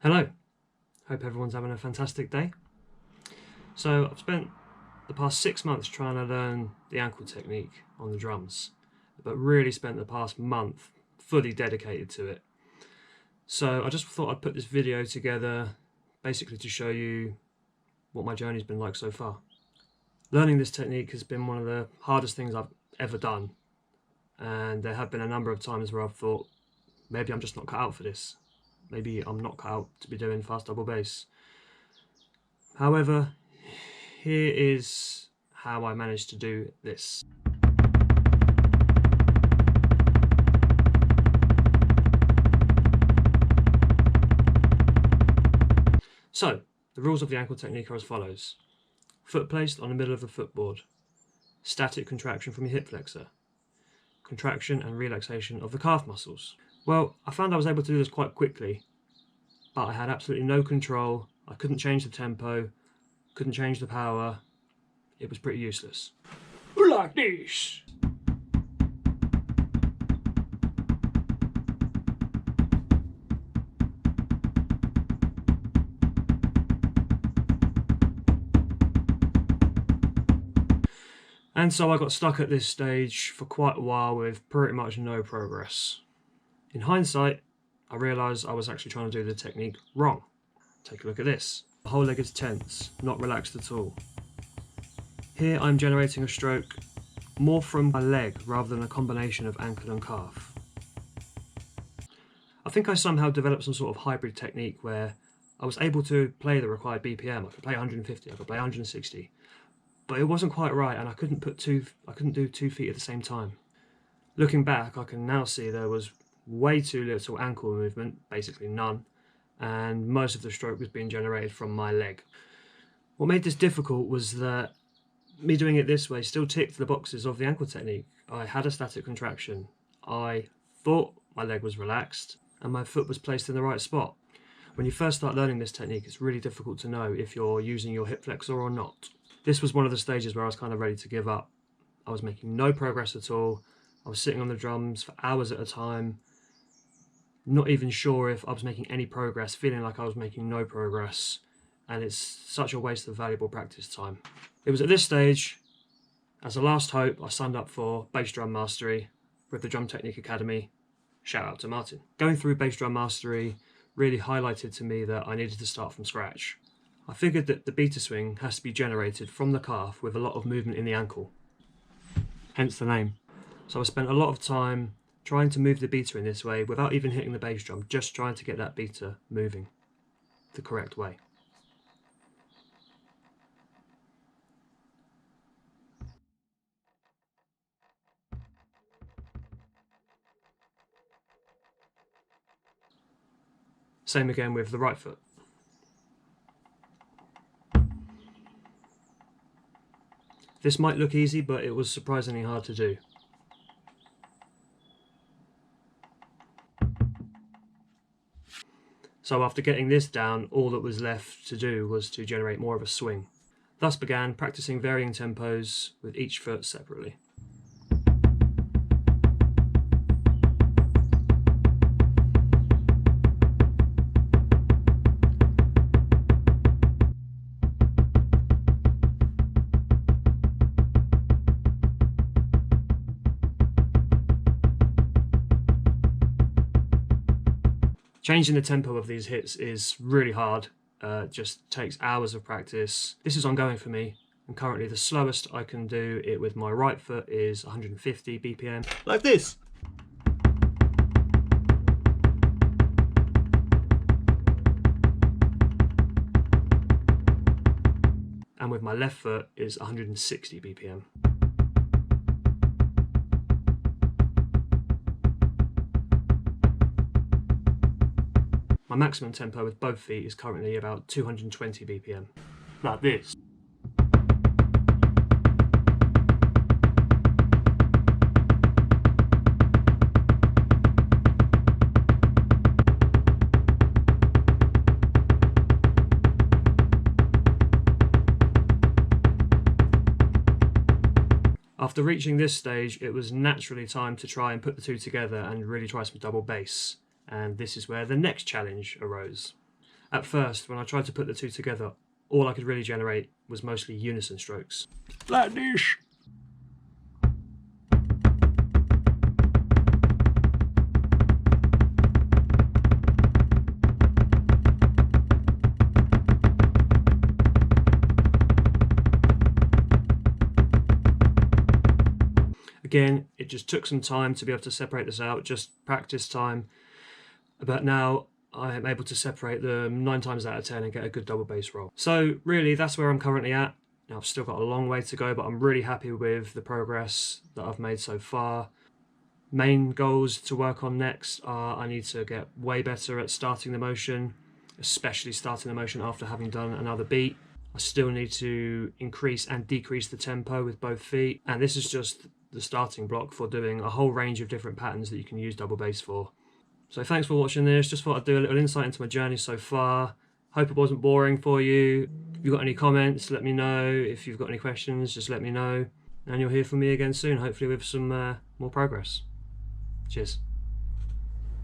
Hello, hope everyone's having a fantastic day. So I've spent the past 6 months trying to learn the ankle technique on the drums, but really spent the past month fully dedicated to it. So I just thought I'd put this video together basically to show you what my journey's been like so far. Learning this technique has been one of the hardest things I've ever done, and there have been a number of times where I've thought, maybe I'm just not cut out for this. Maybe I'm not cut out to be doing fast double bass. However, here is how I managed to do this. So, the rules of the ankle technique are as follows. Foot placed on the middle of the footboard. Static contraction from your hip flexor. Contraction and relaxation of the calf muscles. Well, I found I was able to do this quite quickly, but I had absolutely no control. I couldn't change the tempo, couldn't change the power. It was pretty useless. Like this. And so I got stuck at this stage for quite a while with pretty much no progress. In hindsight, I realised I was actually trying to do the technique wrong. Take a look at this. The whole leg is tense, not relaxed at all. Here I'm generating a stroke more from my leg rather than a combination of ankle and calf. I think I somehow developed some sort of hybrid technique where I was able to play the required BPM. I could play 150, I could play 160. But it wasn't quite right, and I couldn't do 2 feet at the same time. Looking back, I can now see there was way too little ankle movement, basically none, and most of the stroke was being generated from my leg. What made this difficult was that me doing it this way still ticked the boxes of the ankle technique. I had a static contraction, I thought my leg was relaxed, and my foot was placed in the right spot. When you first start learning this technique, it's really difficult to know if you're using your hip flexor or not. This was one of the stages where I was kind of ready to give up. I was making no progress at all. I was sitting on the drums for hours at a time, not even sure if I was making any progress, feeling like I was making no progress, and it's such a waste of valuable practice time. It was at this stage, as a last hope, I signed up for Bass Drum Mastery with the Drum Technique Academy. Shout out to Martin. Going through Bass Drum Mastery really highlighted to me that I needed to start from scratch. I figured that the beta swing has to be generated from the calf with a lot of movement in the ankle, hence the name. So I spent a lot of time trying to move the beta in this way without even hitting the bass drum, just trying to get that beta moving the correct way. Same again with the right foot. This might look easy, but it was surprisingly hard to do. So after getting this down, all that was left to do was to generate more of a swing. Thus began practicing varying tempos with each foot separately. Changing the tempo of these hits is really hard, just takes hours of practice. This is ongoing for me, and currently the slowest I can do it with my right foot is 150 BPM. Like this! And with my left foot is 160 BPM. My maximum tempo with both feet is currently about 220 BPM. Like this. After reaching this stage, it was naturally time to try and put the two together and really try some double bass. And this is where the next challenge arose. At first, when I tried to put the two together, all I could really generate was mostly unison strokes. Like this. Again, it just took some time to be able to separate this out, just practice time. But now I am able to separate them 9 times out of 10 and get a good double bass roll. So really, that's where I'm currently at. Now, I've still got a long way to go, but I'm really happy with the progress that I've made so far. Main goals to work on next are I need to get way better at starting the motion, especially starting the motion after having done another beat. I still need to increase and decrease the tempo with both feet, and this is just the starting block for doing a whole range of different patterns that you can use double bass for. So thanks for watching this. Just thought I'd do a little insight into my journey so far. Hope it wasn't boring for you. If you've got any comments, let me know. If you've got any questions, just let me know. And you'll hear from me again soon, hopefully with some more progress. Cheers.